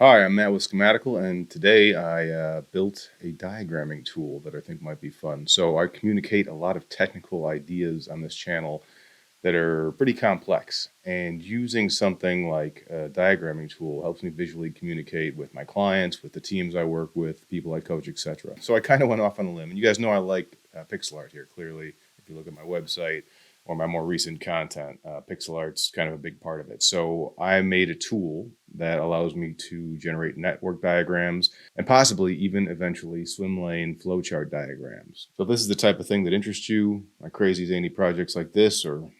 Hi, I'm Matt with Schematical, and today I built a diagramming tool that I think might be fun. So I communicate a lot of technical ideas on this channel that are pretty complex, and using something like a diagramming tool helps me visually communicate with my clients, with the teams I work with, people I coach, etc. So I kind of went off on a limb, and you guys know I like pixel art here, clearly. If you look at my website or my more recent content, pixel art's kind of a big part of it. So I made a tool that allows me to generate network diagrams and possibly even eventually swim lane flowchart diagrams. So if this is the type of thing that interests you, my crazy zany projects like this, or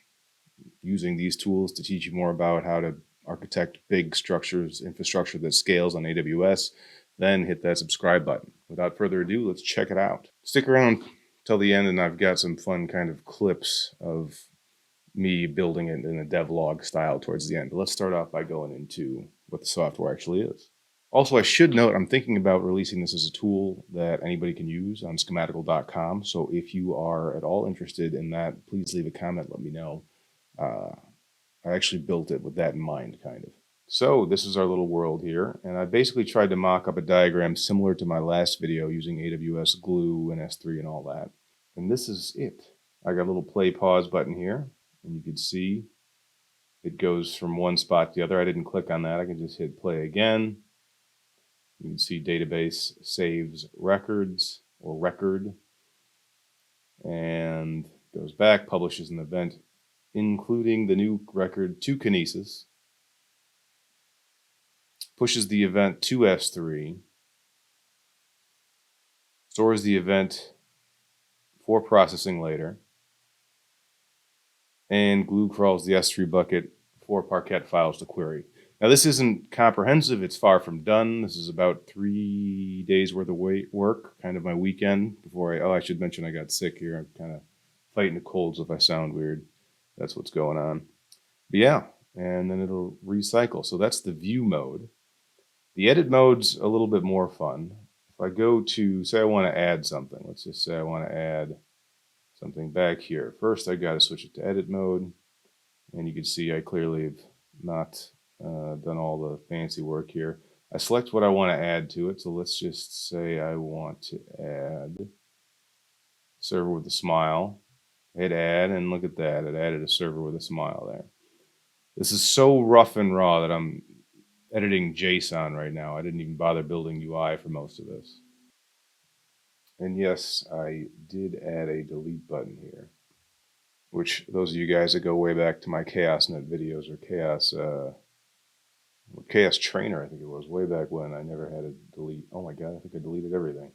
using these tools to teach you more about how to architect big structures, infrastructure that scales on AWS, then hit that subscribe button. Without further ado, let's check it out. Stick around till the end, and I've got some fun kind of clips of me building it in a devlog style towards the end. But let's start off by going into what the software actually is. Also, I should note I'm thinking about releasing this as a tool that anybody can use on schematical.com. So if you are at all interested in that, please leave a comment, let me know. I actually built it with that in mind, kind of. So this is our little world here, and I basically tried to mock up a diagram similar to my last video using AWS Glue and S3 and all that. And this is it. I got a little play pause button here, and you can see it goes from one spot to the other. I didn't click on that. I can just hit play again. You can see database saves records or record and goes back, publishes an event, including the new record to Kinesis, pushes the event to S3, stores the event for processing later, and glue crawls the S3 bucket for Parquet files to query. Now, this isn't comprehensive. It's far from done. This is about 3 days worth of work, kind of my weekend before I should mention I got sick here. I'm kind of fighting a cold, so if I sound weird, that's what's going on. But yeah, and then it'll recycle. So that's the view mode. The edit mode's a little bit more fun. If I go to, say I want to add something. Let's just say I want to add something back here. First, I got to switch it to edit mode. And you can see I clearly have not done all the fancy work here. I select what I want to add to it. So let's just say I want to add server with a smile. Hit add, and look at that. It added a server with a smile there. This is so rough and raw that I'm editing JSON right now. I didn't even bother building UI for most of this. And yes, I did add a delete button here, which those of you guys that go way back to my ChaosNet videos or Chaos Trainer, I think it was, way back when, I never had a delete. Oh my God, I think I deleted everything.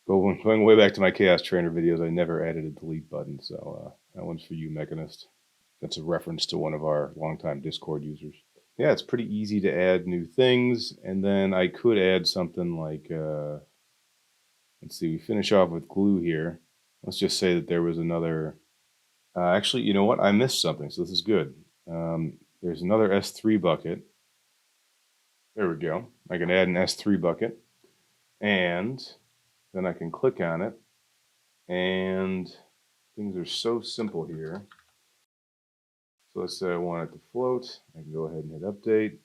Going way back to my Chaos Trainer videos, I never added a delete button. So that one's for you, Mechanist. That's a reference to one of our longtime Discord users. Yeah, it's pretty easy to add new things. And then I could add something like, let's see, we finish off with glue here. Let's just say that there was another, actually, you know what? I missed something, so this is good. There's another S3 bucket. There we go. I can add an S3 bucket, and then I can click on it, and things are so simple here. So let's say I want it to float. I can go ahead and hit update.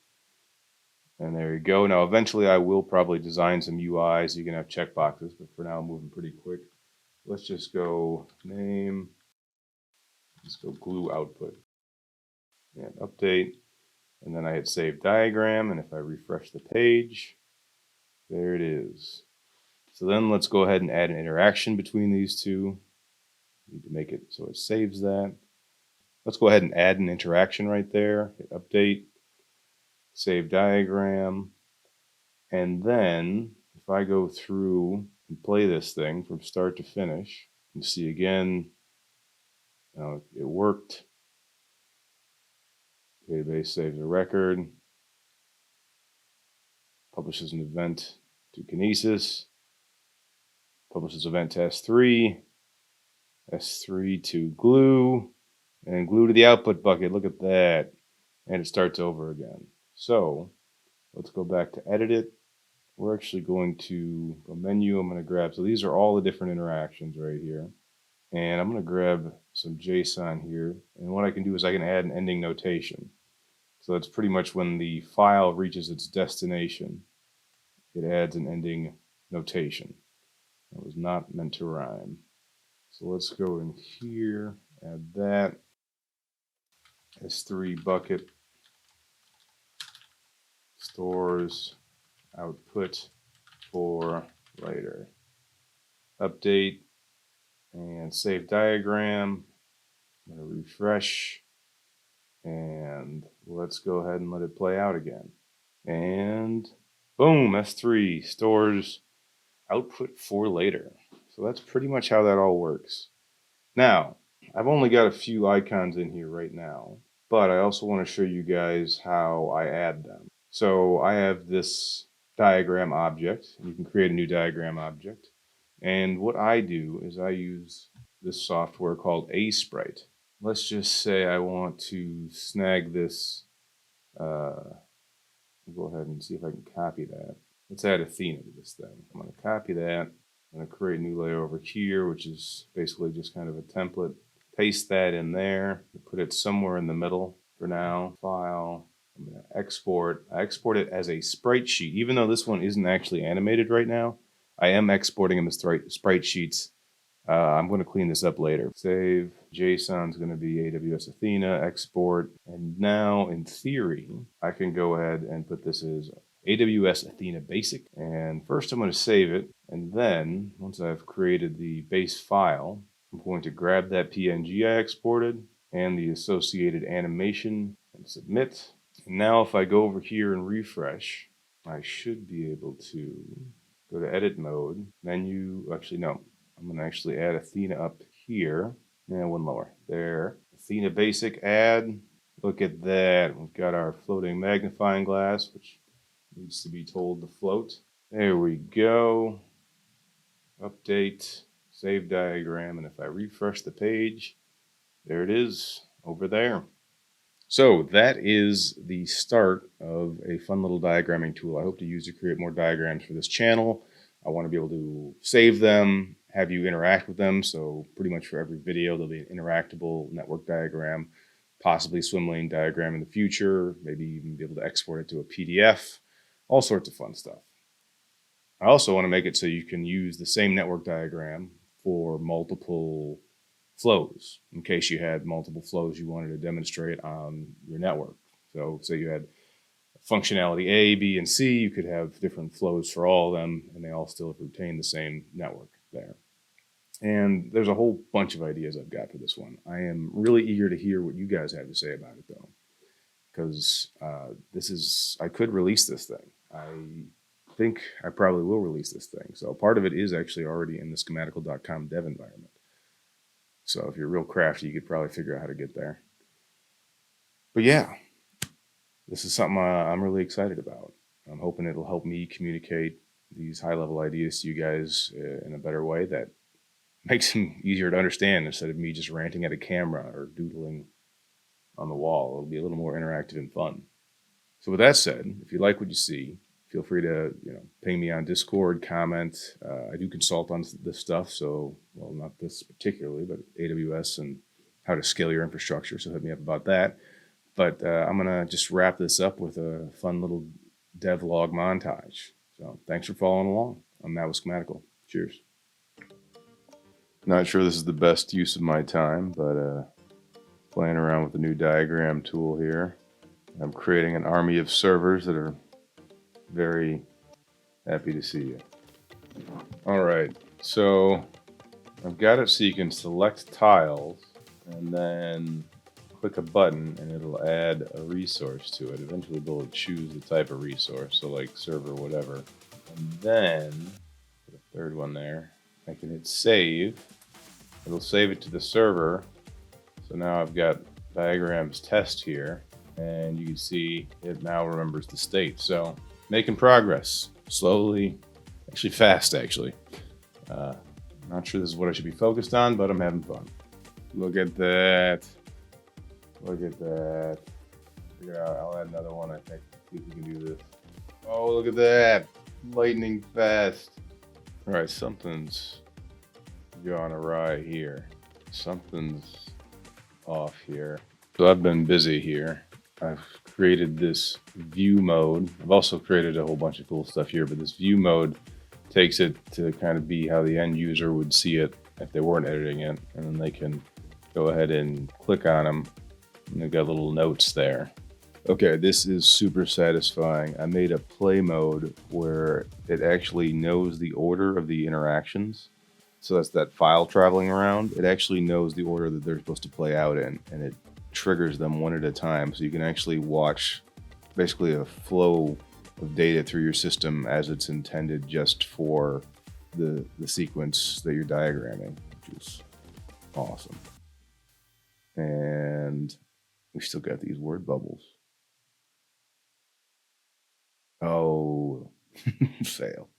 And there you go. Now, eventually I will probably design some UIs. You can have checkboxes, but for now I'm moving pretty quick. Let's just go name. Let's go glue output. And update. And then I hit save diagram. And if I refresh the page, there it is. So then let's go ahead and add an interaction between these two. Need to make it so it saves that. Let's go ahead and add an interaction right there. Hit update, save diagram. And then if I go through and play this thing from start to finish, you see again, it worked. Database saves a record, publishes an event to Kinesis, publishes event to S3, S3 to glue, and glue to the output bucket. Look at that. And it starts over again. So let's go back to edit it. We're actually going to go menu. I'm going to grab, so these are all the different interactions right here. And I'm going to grab some JSON here. And what I can do is I can add an ending notation. So that's pretty much when the file reaches its destination, it adds an ending notation. It was not meant to rhyme. So let's go in here, add that. S3 bucket stores output for later. Update and save diagram. I'm going to refresh and let's go ahead and let it play out again. And boom, S3 stores output for later. So that's pretty much how that all works. Now, I've only got a few icons in here right now, but I also want to show you guys how I add them. So I have this diagram object. You can create a new diagram object. And what I do is I use this software called Aseprite. Let's just say I want to snag this. I'll go ahead and see if I can copy that. Let's add Athena to this thing. I'm going to copy that. I'm going to create a new layer over here, which is basically just kind of a template. Paste that in there. Put it somewhere in the middle for now. File. I'm going to export. I export it as a sprite sheet. Even though this one isn't actually animated right now, I am exporting them as sprite sheets. I'm going to clean this up later. Save. JSON is going to be AWS Athena. Export. And now, in theory, I can go ahead and put this as AWS Athena Basic. And first I'm going to save it. And then, once I've created the base file, I'm going to grab that PNG I exported and the associated animation and submit. And now if I go over here and refresh, I should be able to go to edit mode, menu, actually no, I'm going to actually add Athena up here. And one lower. There. Athena Basic add. Look at that. We've got our floating magnifying glass, which needs to be told to float. There we go. Update. Save diagram. And if I refresh the page, there it is over there. So that is the start of a fun little diagramming tool I hope to use to create more diagrams for this channel. I want to be able to save them, have you interact with them. So pretty much for every video, there'll be an interactable network diagram, possibly swim lane diagram in the future, maybe even be able to export it to a PDF, all sorts of fun stuff. I also want to make it so you can use the same network diagram for multiple flows, in case you had multiple flows you wanted to demonstrate on your network. So say you had functionality A, B, and C, you could have different flows for all of them, and they all still retain the same network there. And there's a whole bunch of ideas I've got for this one. I am really eager to hear what you guys have to say about it, though, because I could release this thing. I think I probably will release this thing. So part of it is actually already in the schematical.com dev environment. So if you're real crafty, you could probably figure out how to get there. But yeah, this is something I'm really excited about. I'm hoping it'll help me communicate these high-level ideas to you guys in a better way that makes them easier to understand instead of me just ranting at a camera or doodling on the wall. It'll be a little more interactive and fun. So with that said, if you like what you see, feel free to ping me on Discord, comment. I do consult on this stuff, so, well, not this particularly, but AWS and how to scale your infrastructure, so hit me up about that. But I'm going to just wrap this up with a fun little devlog montage. So thanks for following along. I'm Matt with Schematical. Cheers. Not sure this is the best use of my time, but playing around with the new diagram tool here. I'm creating an army of servers that are very happy to see you. All right, so I've got it so you can select tiles and then click a button and it'll add a resource to it. Eventually we'll choose the type of resource, so like server whatever. And then, the third one there, I can hit save. It'll save it to the server. So now I've got diagrams test here, and you can see it now remembers the state. So making progress, slowly, actually fast actually. Not sure this is what I should be focused on, but I'm having fun. Look at that. Look at that. Figure out, I'll add another one, I think. See if we can do this. Oh, look at that. Lightning fast. All right, something's gone awry here. Something's off here. So I've been busy here. I've created this view mode. I've also created a whole bunch of cool stuff here, but this view mode takes it to kind of be how the end user would see it if they weren't editing it. And then they can go ahead and click on them, and they've got little notes there. Okay, this is super satisfying. I made a play mode where it actually knows the order of the interactions. So that's that file traveling around. It actually knows the order that they're supposed to play out in, and it triggers them one at a time. So you can actually watch basically a flow of data through your system as it's intended just for the sequence that you're diagramming, which is awesome. And we still got these word bubbles. Oh, fail.